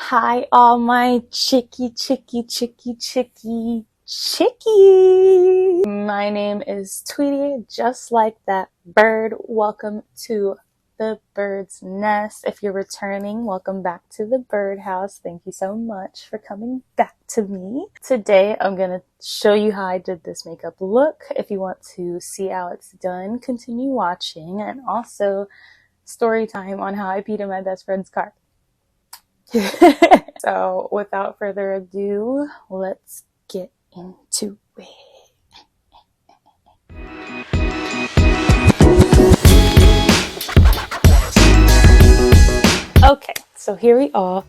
Hi, all my chicky. My name is Tweety, just like that bird. Welcome to the bird's nest. If you're returning, welcome back to the birdhouse. Thank you so much for coming back to me. Today, I'm going to show you how I did this makeup look. If you want to see how it's done, continue watching. And also, story time on how I peed in my best friend's car. So without further ado, let's get into it. Okay, so here we are,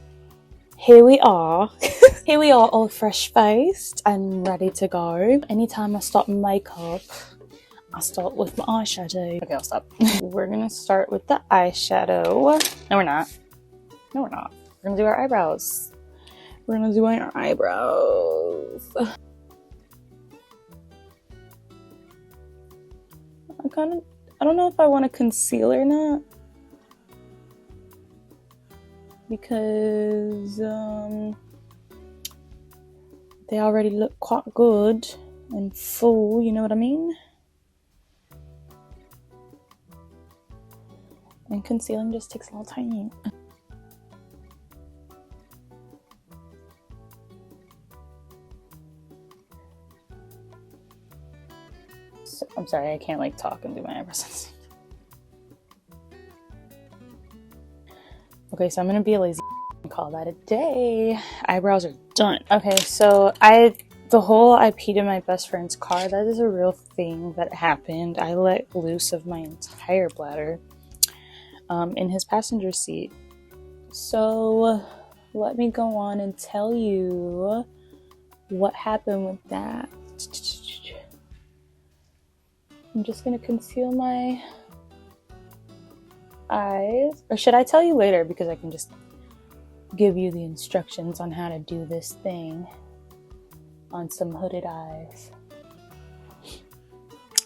all fresh faced and ready to go. Anytime I start makeup, I start with my eyeshadow. Okay, I'll stop. We're gonna start with the eyeshadow. No, we're not. We're gonna do our eyebrows. I don't know if I want to conceal or not, because they already look quite good and full, you know what I mean? And concealing just takes a little time. I'm sorry, I can't like talk and do my eyebrows. Okay, so I'm gonna be a lazy and call that a day. Eyebrows are done. Okay, so I peed in my best friend's car. That is a real thing that happened. I let loose of my entire bladder in his passenger seat. So let me go on and tell you what happened with that. I'm just gonna conceal my eyes. Or should I tell you later, because I can just give you the instructions on how to do this thing on some hooded eyes.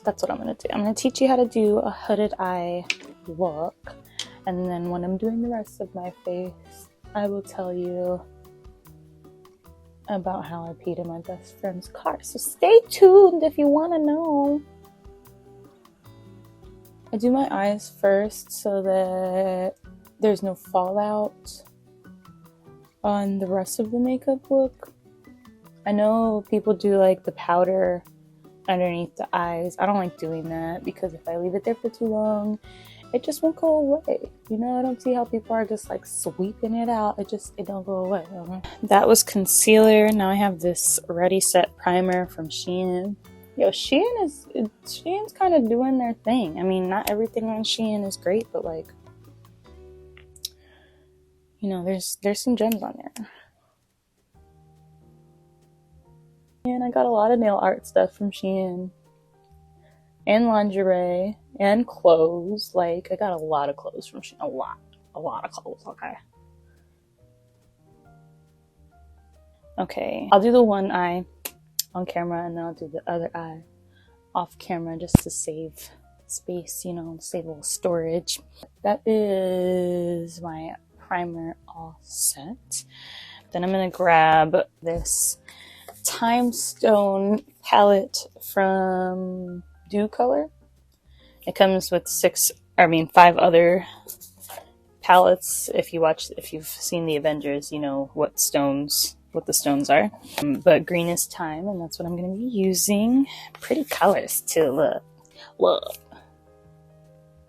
That's what I'm gonna do. I'm gonna teach you how to do a hooded eye look, and then when I'm doing the rest of my face, I will tell you about how I peed in my best friend's car. So stay tuned if you want to know. I do my eyes first so that there's no fallout on the rest of the makeup look. I know people do like the powder underneath the eyes. I don't like doing that, because if I leave it there for too long, it just won't go away. You know, I don't see how people are just like sweeping it out. It don't go away. That was concealer. Now I have this Ready Set primer from Shein. Yo, Shein's kind of doing their thing. I mean, not everything on Shein is great, but like, you know, there's some gems on there. And I got a lot of nail art stuff from Shein, and lingerie, and clothes. Like, I got a lot of clothes from Shein. A lot of clothes, Okay, I'll do the one eye on camera, and then I'll do the other eye off camera, just to save space, you know, save a little storage. That is my primer all set. Then I'm gonna grab this Time Stone palette from Dew Color. It comes with 5 other palettes. If you've seen the Avengers, you know what the stones are. But green is time, and that's what I'm going to be using. Pretty colors too, look.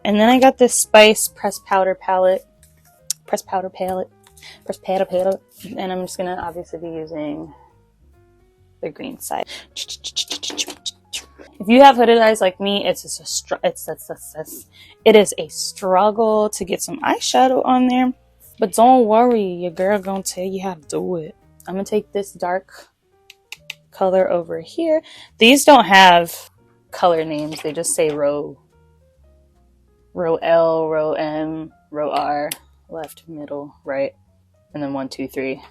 And then I got this Spice pressed powder palette, and I'm just going to obviously be using the green side. If you have hooded eyes like me, it is a struggle to get some eyeshadow on there. But don't worry, your girl gonna tell you how to do it. I'm gonna take this dark color over here. These don't have color names. They just say row L, row M, row R, left, middle, right, and then 1, 2, 3.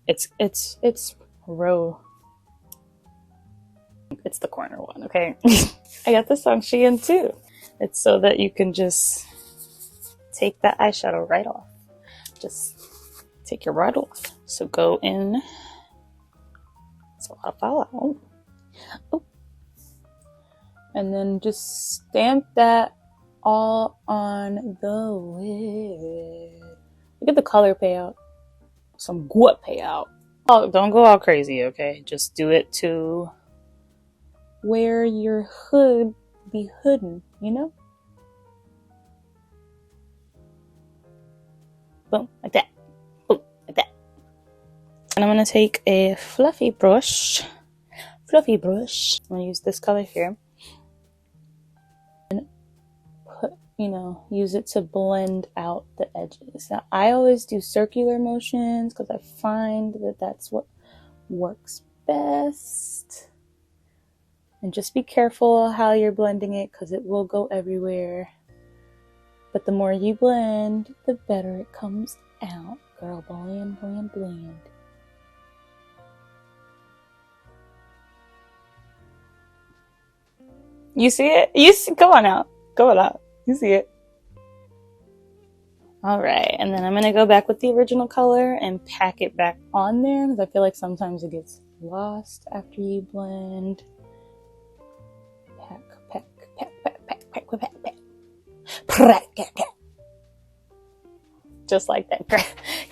It's row. It's the corner one, okay? I got this on Shein too. It's so that you can just take that eyeshadow right off. Just take your rod off. So go in. It's a lot of follow. Oh. And then just stamp that all on the lid. Look at the color payout. Some good payout. Oh, don't go all crazy, okay? Just do it to where your hood be hidden, you know? Boom, like that. Boom, like that. And I'm gonna take a fluffy brush. I'm gonna use this color here. And put, use it to blend out the edges. Now, I always do circular motions because I find that that's what works best. And just be careful how you're blending it because it will go everywhere. But the more you blend, the better it comes out. Girl, blend, blend, blend. You see it? Come on out. Go on out. You see it. Alright, and then I'm going to go back with the original color and pack it back on there because I feel like sometimes it gets lost after you blend. Pack. Just like that,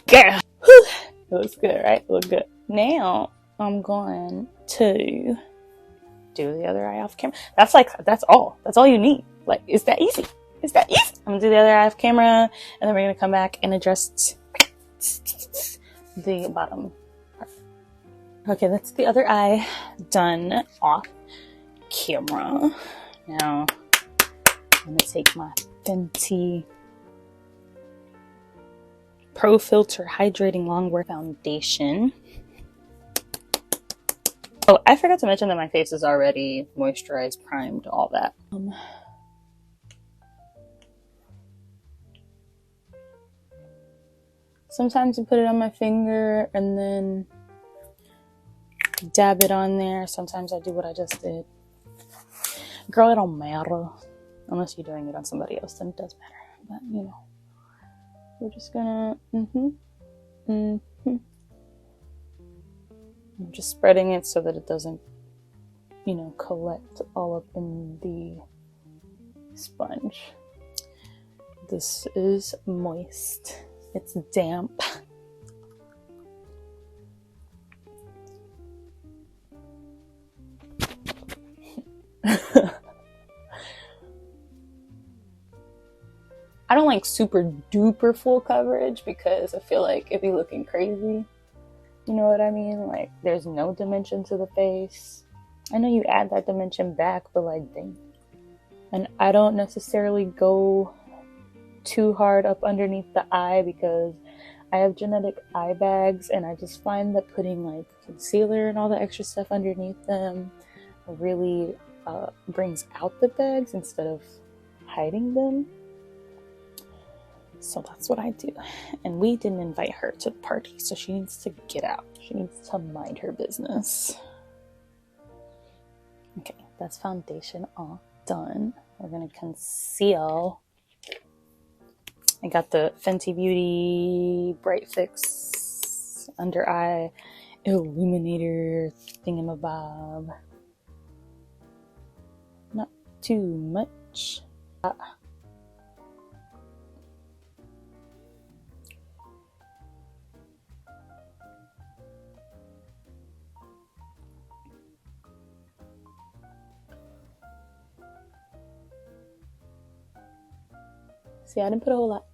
girl. Whew. It looks good, right? It looks good. Now I'm going to do the other eye off camera. That's all. That's all you need. Like, it's that easy. It's that easy. I'm gonna do the other eye off camera, and then we're gonna come back and adjust the bottom part. Okay, that's the other eye done off camera. Now I'm gonna take my Fenty Pro Filter Hydrating Longwear Foundation. Oh, I forgot to mention that my face is already moisturized, primed, all that. Sometimes I put it on my finger and then dab it on there. Sometimes I do what I just did. Girl, it don't matter. Unless you're doing it on somebody else, then it does matter. But, we're just gonna, I'm just spreading it so that it doesn't, collect all up in the sponge. This is moist. It's damp. I don't like super duper full coverage because I feel like it'd be looking crazy. You know what I mean? Like, there's no dimension to the face. I know you add that dimension back, but like, dang. And I don't necessarily go too hard up underneath the eye because I have genetic eye bags, and I just find that putting like concealer and all the extra stuff underneath them really brings out the bags instead of hiding them. So that's what I do. And we didn't invite her to the party, so she needs to get out. She needs to mind her business. Okay, that's foundation all done. We're gonna conceal. I got the Fenty Beauty Bright Fix Under Eye Illuminator thingamabob. Not too much. See, I didn't put a whole lot.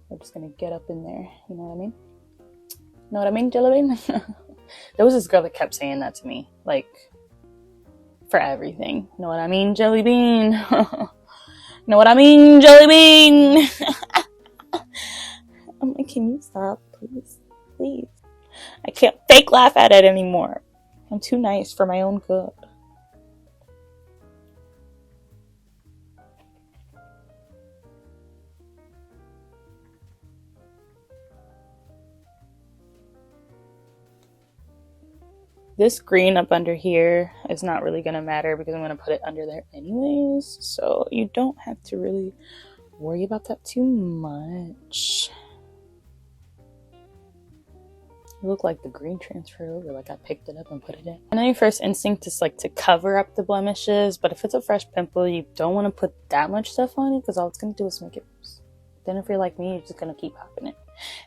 We're just gonna get up in there. You know what I mean? Know what I mean, Jellybean? There was this girl that kept saying that to me, like, for everything. Know what I mean, Jellybean? Know what I mean, Jellybean? I'm like, can you stop, please? Please. I can't fake laugh at it anymore. I'm too nice for my own good. This green up under here is not really going to matter because I'm going to put it under there anyways. So you don't have to really worry about that too much. It looked like the green transferred over, like I picked it up and put it in. I know your first instinct is like to cover up the blemishes, but if it's a fresh pimple, you don't want to put that much stuff on it because all it's going to do is make it worse. Then if you're like me, you're just going to keep popping it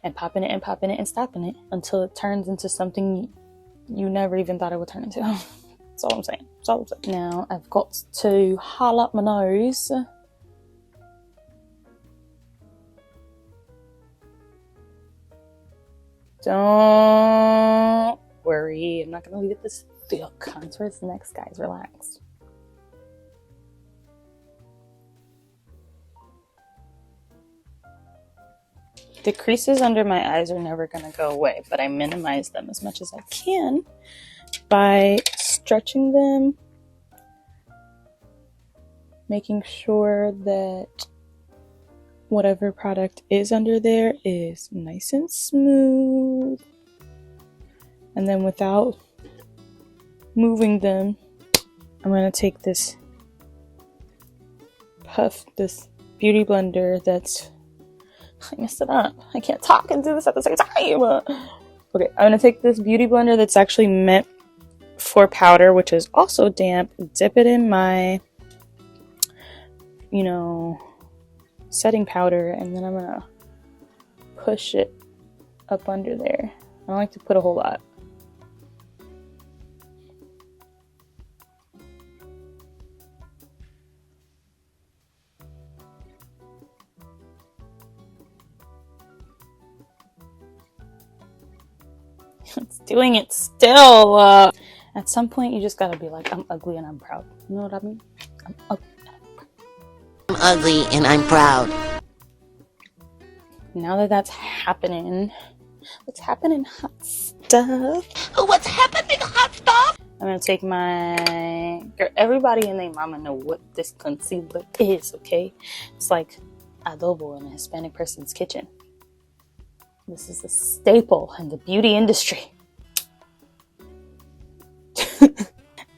and popping it and popping it and stopping it until it turns into something you never even thought it would turn into. That's all I'm saying. That's all I'm saying. Now I've got to hollow up my nose. Don't worry, I'm not gonna leave it this thick. Contour is next, guys. Relax. The creases under my eyes are never gonna go away, but I minimize them as much as I can by stretching them, making sure that whatever product is under there is nice and smooth. And then without moving them, I'm going to take this beauty blender that's... I messed it up. I can't talk and do this at the same time. Okay, I'm going to take this beauty blender that's actually meant for powder, which is also damp, dip it in my, setting powder, and then I'm gonna push it up under there. I don't like to put a whole lot. It's doing it still. At some point, you just gotta be like, I'm ugly and I'm proud. You know what I mean? I'm ugly and I'm proud. Now that that's happening, what's happening, hot stuff? What's happening, hot stuff? I'm gonna take my... Girl, everybody and their mama know what this concealer is, okay? It's like adobo in a Hispanic person's kitchen. This is a staple in the beauty industry.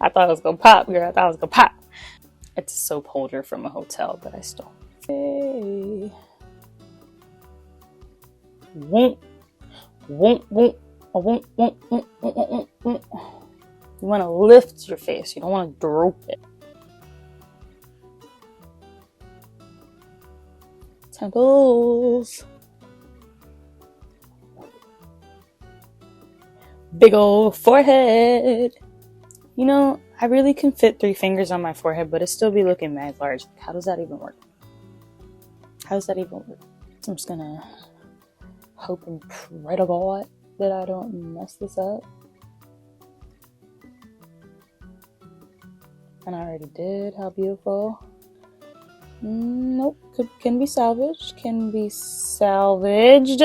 I thought it was gonna pop, girl. I thought it was gonna pop. It's a soap holder from a hotel that I stole. Hey. You want to lift your face. You don't want to droop it. Temples. Big old forehead. I really can fit 3 fingers on my forehead, but it still be looking mad large. How does that even work? How does that even work? I'm just gonna hope and pray to God that I don't mess this up. And I already did. How beautiful. Nope. Can be salvaged. Can be salvaged.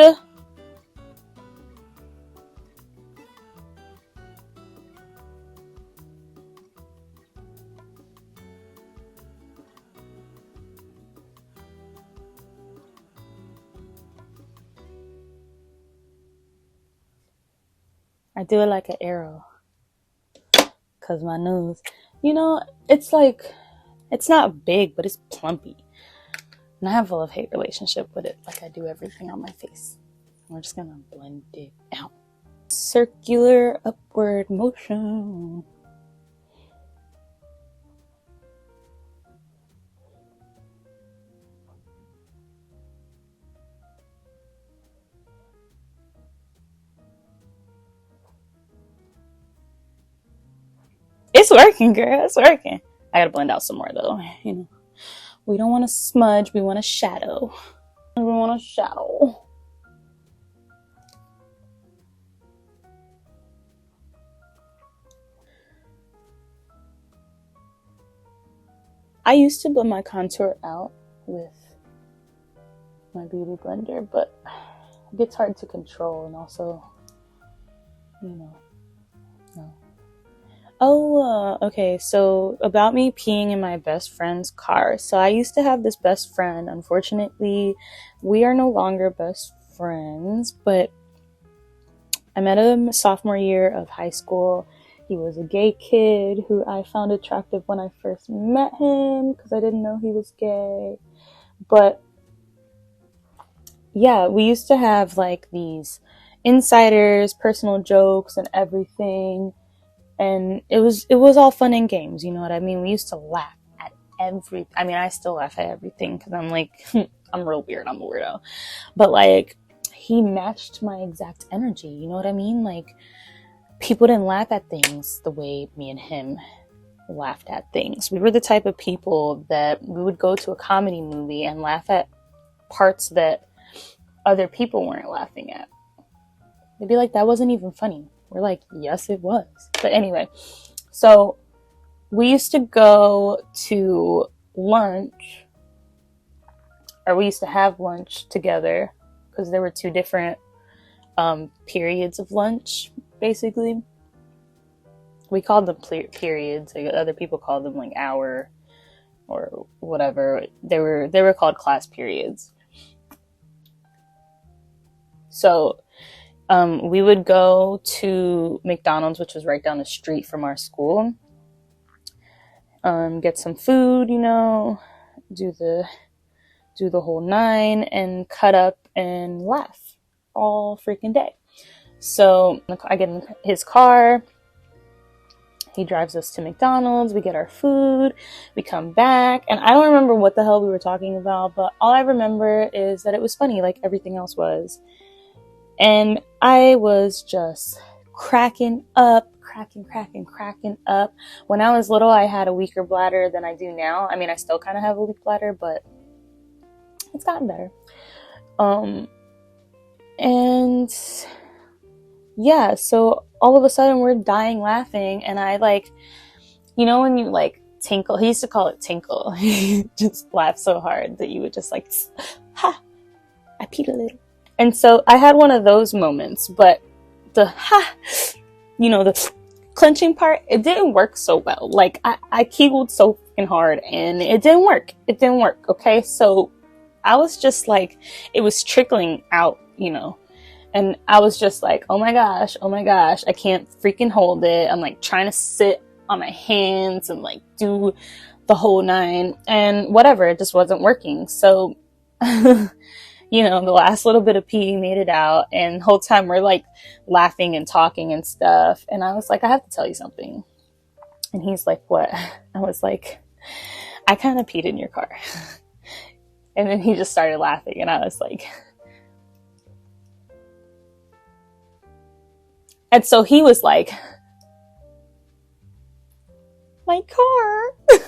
I do it like an arrow. Cause my nose, it's like, it's not big, but it's plumpy. And I have a love-hate relationship with it, like I do everything on my face. We're just gonna blend it out. Circular upward motion. It's working, girl. It's working. I gotta blend out some more, though. We don't want to smudge. We want to shadow. We want to shadow. I used to blend my contour out with my beauty blender, but it gets hard to control, and also, no. Oh, okay, so about me peeing in my best friend's car. So I used to have this best friend. Unfortunately, we are no longer best friends, but I met him sophomore year of high school. He was a gay kid who I found attractive when I first met him because I didn't know he was gay. But yeah, we used to have like these insiders, personal jokes and everything. And it was all fun and games, you know what I mean? We used to laugh at I mean, I still laugh at everything because I'm like, I'm real weird, I'm a weirdo. But like, he matched my exact energy, you know what I mean? Like, people didn't laugh at things the way me and him laughed at things. We were the type of people that we would go to a comedy movie and laugh at parts that other people weren't laughing at. They'd be like, that wasn't even funny. We're like, yes, it was. But anyway, so we used to go to lunch, or we used to have lunch together because there were two different periods of lunch, basically. We called them periods. Like, other people called them like hour or whatever. They were called class periods. So we would go to McDonald's, which was right down the street from our school. Get some food, you know, do the whole nine, and cut up and laugh all freaking day. So I get in his car. He drives us to McDonald's. We get our food. We come back. And I don't remember what the hell we were talking about, but all I remember is that it was funny, like everything else was. And I was just cracking up. When I was little, I had a weaker bladder than I do now. I mean, I still kind of have a weak bladder, but it's gotten better. And yeah, so all of a sudden we're dying laughing, and I like, you know, when you like tinkle, he used to call it tinkle. He just laughed so hard that you would just like, ha, I peed a little. And so I had one of those moments, but the ha, you know, the clenching part, it didn't work so well. Like I kegeled so fucking hard and it didn't work. Okay. So I was just like, it was trickling out, you know, and I was just like, oh my gosh, I can't freaking hold it. I'm like trying to sit on my hands and like do the whole nine, and whatever, it just wasn't working. So, you know, the last little bit of pee made it out, and the whole time we're like laughing and talking and stuff. And I was like, I have to tell you something. And he's like, what? I was like, I kind of peed in your car. And then he just started laughing, and I was like, and so he was like, my car.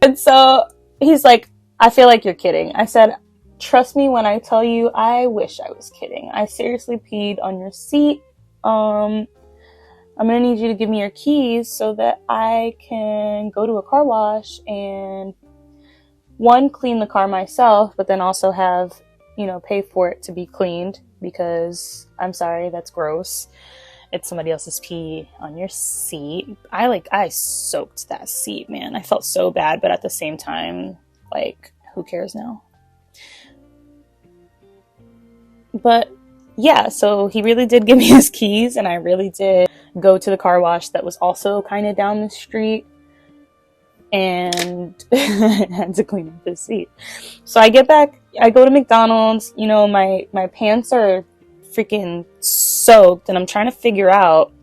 And so he's like, I feel like you're kidding. I said, trust me when I tell you, I wish I was kidding. I seriously peed on your seat. I'm gonna need you to give me your keys so that I can go to a car wash and one, clean the car myself, but then also have, you know, pay for it to be cleaned, because I'm sorry, that's gross. It's somebody else's pee on your seat. I soaked that seat, man. I felt so bad, but at the same time, like, who cares now? But yeah, so he really did give me his keys, and I really did go to the car wash that was also kind of down the street, and I had to clean up his seat. So I get back, I go to McDonald's, you know, my pants are freaking soaked, and I'm trying to figure out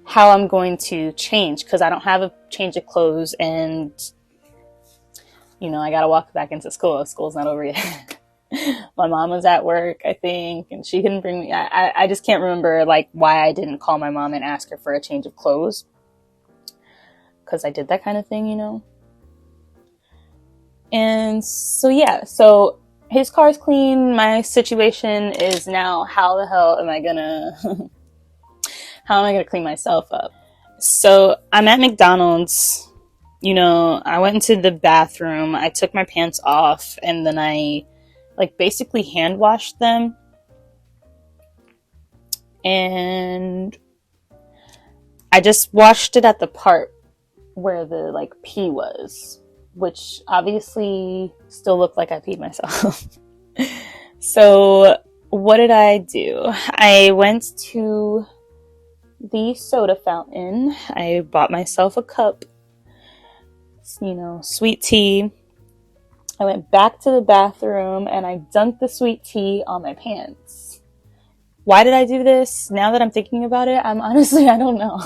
how I'm going to change, because I don't have a change of clothes, and you know, I gotta walk back into school. School's not over yet. My mom was at work, I think, and she couldn't bring me. I just can't remember like why I didn't call my mom and ask her for a change of clothes, because I did that kind of thing, you know. And so yeah, so his car's clean. My situation is now, how the hell am I gonna how am I gonna clean myself up? So I'm at McDonald's. You know, I went into the bathroom, I took my pants off, and then I like basically hand washed them. And I just washed it at the part where the like pee was, which obviously still looked like I peed myself. So what did I do? I went to the soda fountain. I bought myself a cup, you know, sweet tea. I went back to the bathroom and I dunked the sweet tea on my pants. Why did I do this? Now that I'm thinking about it, I don't know.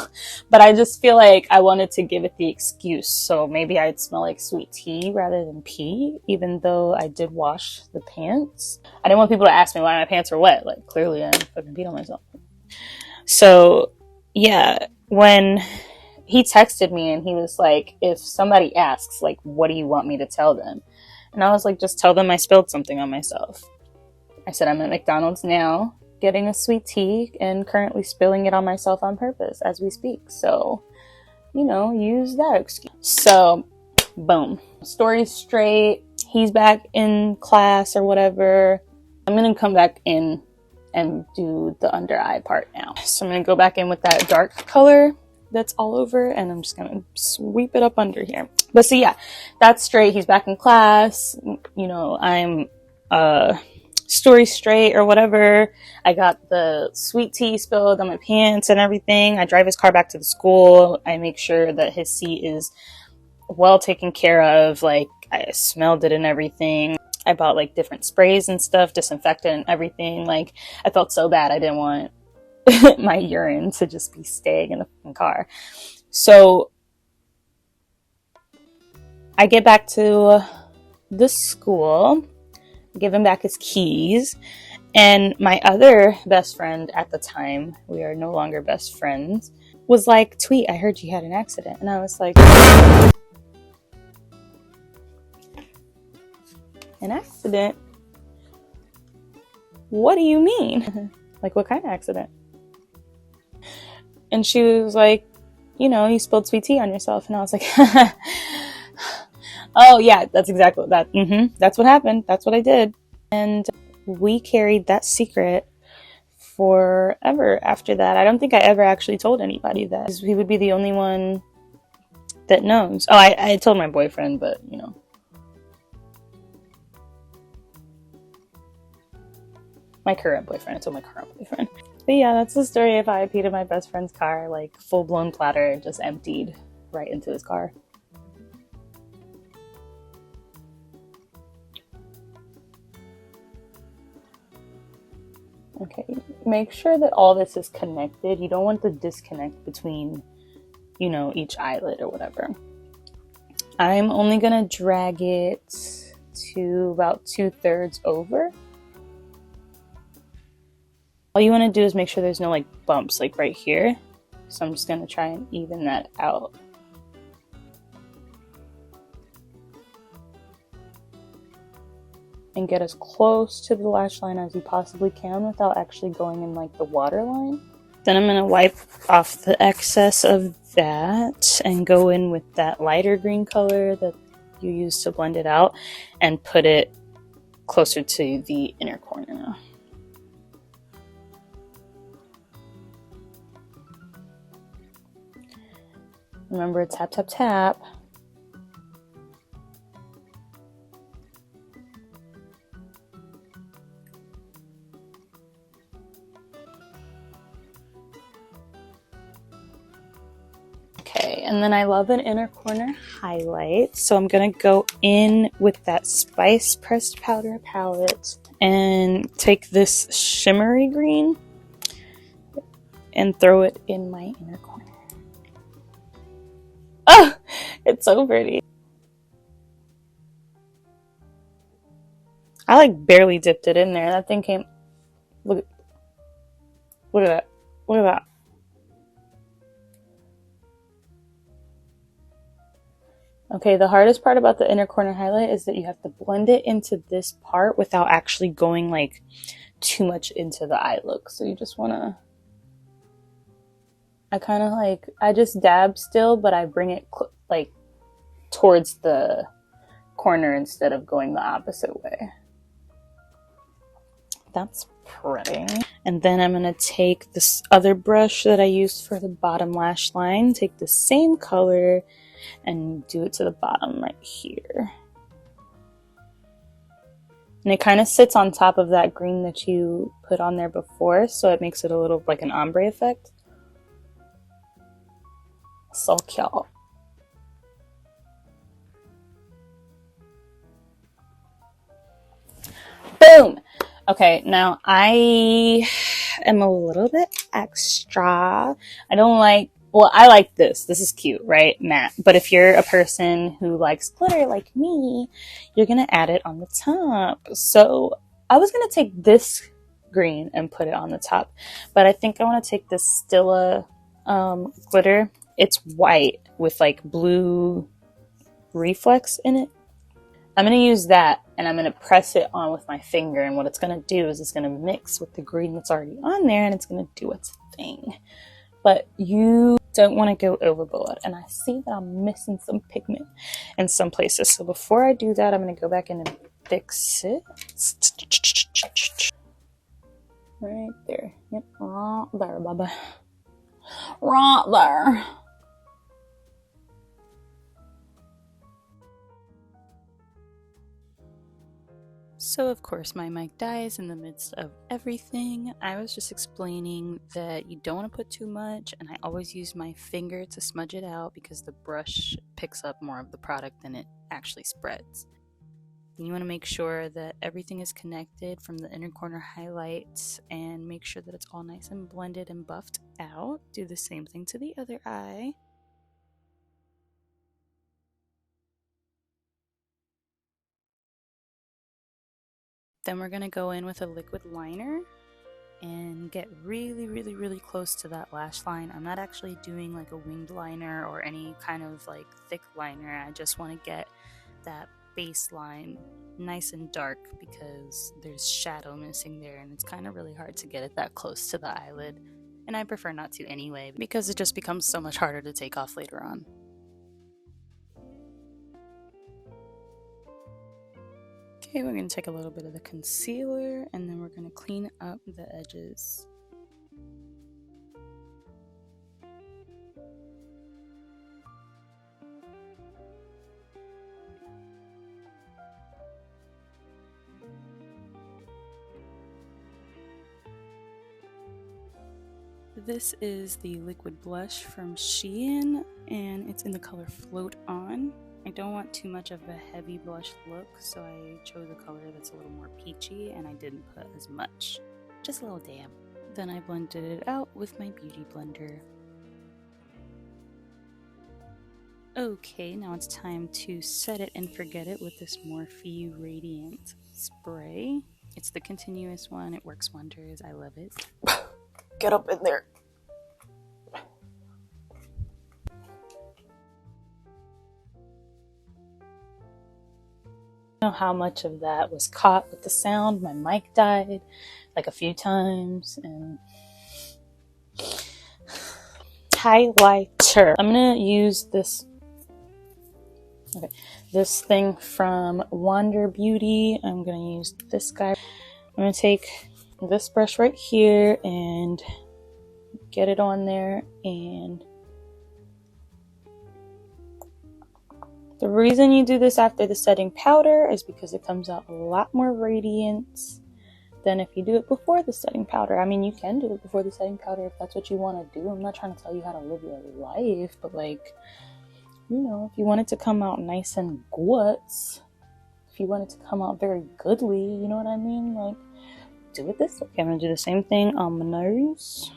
But I just feel like I wanted to give it the excuse. So maybe I'd smell like sweet tea rather than pee, even though I did wash the pants. I didn't want people to ask me why my pants were wet. Like, clearly I fucking peed on myself. So, yeah, when he texted me and he was like, if somebody asks, like, what do you want me to tell them? And I was like, just tell them I spilled something on myself. I said, I'm at McDonald's now, getting a sweet tea and currently spilling it on myself on purpose as we speak. So, use that excuse. So, boom. Story's straight. He's back in class or whatever. I'm going to come back in and do the under eye part now. So I'm going to go back in with that dark color that's all over, and I'm just going to sweep it up under here. But so yeah, that's straight. He's back in class. I'm story straight or whatever. I got the sweet tea spilled on my pants and everything. I drive his car back to the school. I make sure that his seat is well taken care of. Like, I smelled it and everything. I bought like different sprays and stuff, disinfectant and everything. Like, I felt so bad. I didn't want my urine to just be staying in the car. So I get back to the school, give him back his keys, and my other best friend at the time, we are no longer best friends, was like, "Tweet, I heard you had an accident." And I was like, "An accident? What do you mean?" Like, what kind of accident? And she was like, you spilled sweet tea on yourself. And I was like, oh yeah, that's exactly that. That's what happened. That's what I did. And we carried that secret forever after that. I don't think I ever actually told anybody that. He would be the only one that knows. Oh, I told my boyfriend, but my current boyfriend. I told my current boyfriend. But yeah, that's the story of how I peed in my best friend's car, like full-blown platter, just emptied right into his car. Okay, make sure that all this is connected. You don't want the disconnect between, each eyelid or whatever. I'm only gonna drag it to about 2/3 over. All you want to do is make sure there's no like bumps like right here. So I'm just going to try and even that out. And get as close to the lash line as you possibly can without actually going in like the waterline. Then I'm going to wipe off the excess of that and go in with that lighter green color that you used to blend it out and put it closer to the inner corner. Remember, tap, tap, tap. Okay, and then I love an inner corner highlight. So I'm going to go in with that Spice Pressed Powder palette and take this shimmery green and throw it in my inner corner. Oh, it's so pretty. I like barely dipped it in there. That thing came. Look at that. Look at that. Okay, the hardest part about the inner corner highlight is that you have to blend it into this part without actually going like too much into the eye look. So you just want to. I just dab still, but I bring it like towards the corner instead of going the opposite way. That's pretty. And then I'm going to take this other brush that I used for the bottom lash line, take the same color and do it to the bottom right here. And it kind of sits on top of that green that you put on there before, so it makes it a little like an ombre effect. So cute. Boom. Okay, now I am a little bit extra. I don't like, well, I like this. This is cute, right? Matte. But if you're a person who likes glitter like me, you're going to add it on the top. So I was going to take this green and put it on the top. But I think I want to take this Stilla glitter. It's white with like blue reflex in it. I'm going to use that and I'm going to press it on with my finger, and what it's going to do is it's going to mix with the green that's already on there and it's going to do its thing. But you don't want to go overboard, and I see that I'm missing some pigment in some places. So before I do that, I'm going to go back in and fix it. Right there. Yep, right there, Bubba. Right there. So of course my mic dies in the midst of everything. I was just explaining that you don't want to put too much, and I always use my finger to smudge it out because the brush picks up more of the product than it actually spreads. And you want to make sure that everything is connected from the inner corner highlights and make sure that it's all nice and blended and buffed out. Do the same thing to the other eye. Then we're going to go in with a liquid liner and get really close to that lash line. I'm not actually doing like a winged liner or any kind of like thick liner. I just want to get that base line nice and dark because there's shadow missing there, and it's kind of really hard to get it that close to the eyelid. And I prefer not to anyway because it just becomes so much harder to take off later on. Okay, we're going to take a little bit of the concealer and then we're going to clean up the edges. This is the liquid blush from Shein and it's in the color Float On. I don't want too much of a heavy blush look, so I chose a color that's a little more peachy and I didn't put as much, just a little dab. Then I blended it out with my beauty blender. Okay, now it's time to set it and forget it with this Morphe Radiant spray. It's the continuous one, it works wonders, I love it. Get up in there. I don't know how much of that was caught with the sound. My mic died like a few times. And highlighter. I'm gonna use this this thing from Wander Beauty. I'm gonna use this guy. I'm gonna take this brush right here and get it on there, and the reason you do this after the setting powder is because it comes out a lot more radiant than if you do it before the setting powder. I mean, you can do it before the setting powder if that's what you want to do. I'm not trying to tell you how to live your life, but like, you know, if you want it to come out nice and guts, if you want it to come out very goodly, you know what I mean? Like, do it this way. Okay, I'm gonna do the same thing on my nose.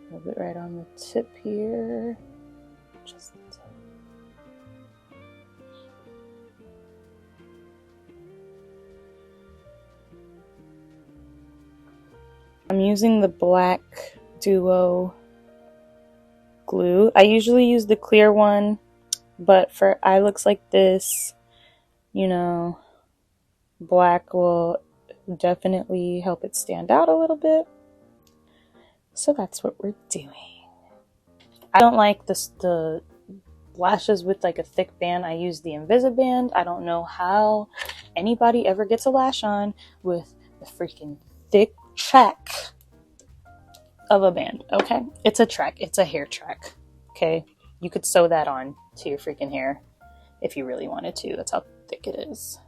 A little bit right on the tip here. Just the tip. I'm using the Black Duo glue. I usually use the clear one, but for eye looks like this, you know, black will definitely help it stand out a little bit. So that's what we're doing. I don't like the lashes with like a thick band. I use the Invisiband. I don't know how anybody ever gets a lash on with a freaking thick track of a band. Okay, it's a track. It's a hair track. Okay, you could sew that on to your freaking hair if you really wanted to. That's how thick it is.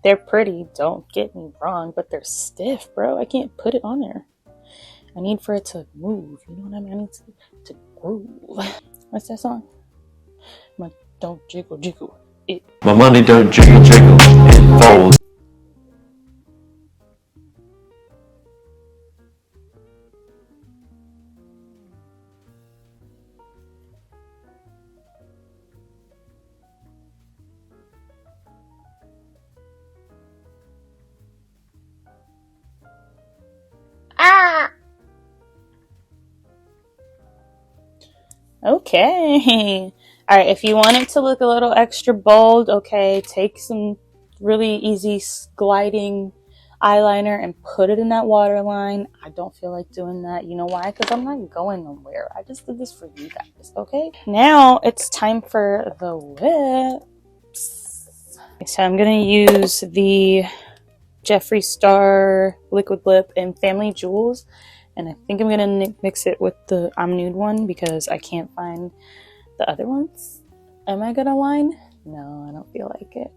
They're pretty, don't get me wrong, but they're stiff, bro. I can't put it on there. I need for it to move. You know what I mean? I need to groove. What's that song? Don't jiggle jiggle. My money don't jiggle jiggle, it folds. Ah! Okay. All right, if you want it to look a little extra bold, okay, take some really easy gliding eyeliner and put it in that waterline. I don't feel like doing that. You know why? Because I'm not going nowhere. I just did this for you guys, okay? Now it's time for the lips. So I'm going to use the Jeffree Star Liquid Lip in Family Jewels. And I think I'm going to mix it with the I'm Nude one because I can't find the other ones. Am I going to line? No, I don't feel like it.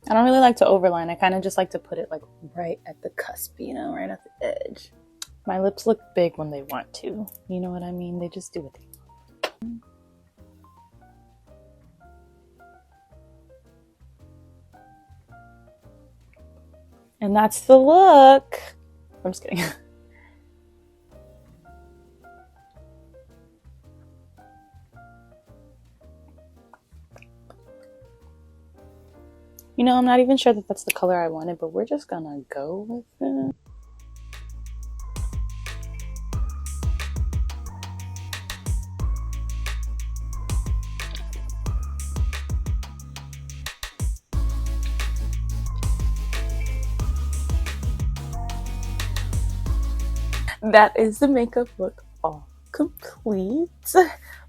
I don't really like to overline. I kind of just like to put it like right at the cusp, you know, right at the edge. My lips look big when they want to. You know what I mean? They just do what they want. And that's the look. I'm just kidding. You know, I'm not even sure that that's the color I wanted, but we're just gonna go with it. That is the makeup look all complete.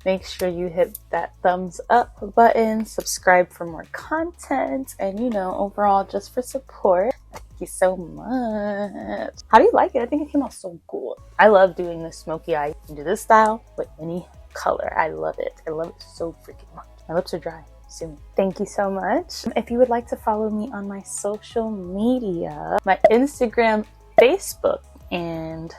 Make sure you hit that thumbs up button, subscribe for more content, and you know, overall just for support. Thank you so much. How do you like it? I think it came out so cool. I love doing this smoky eye. You can do this style with any color. I love it. I love it so freaking much. My lips are dry soon. Thank you so much. If you would like to follow me on my social media, my Instagram, Facebook, and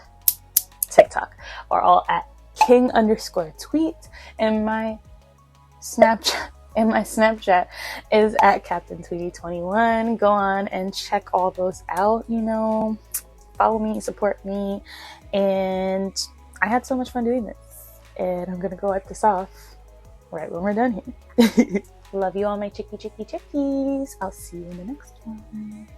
TikTok are all at king_tweet, and my Snapchat is at Captain Tweety 21. Go on and check all those out. You know, follow me, support me, and I had so much fun doing this. And I'm gonna go wipe this off right when we're done here. Love you all, my chickies. I'll see you in the next one.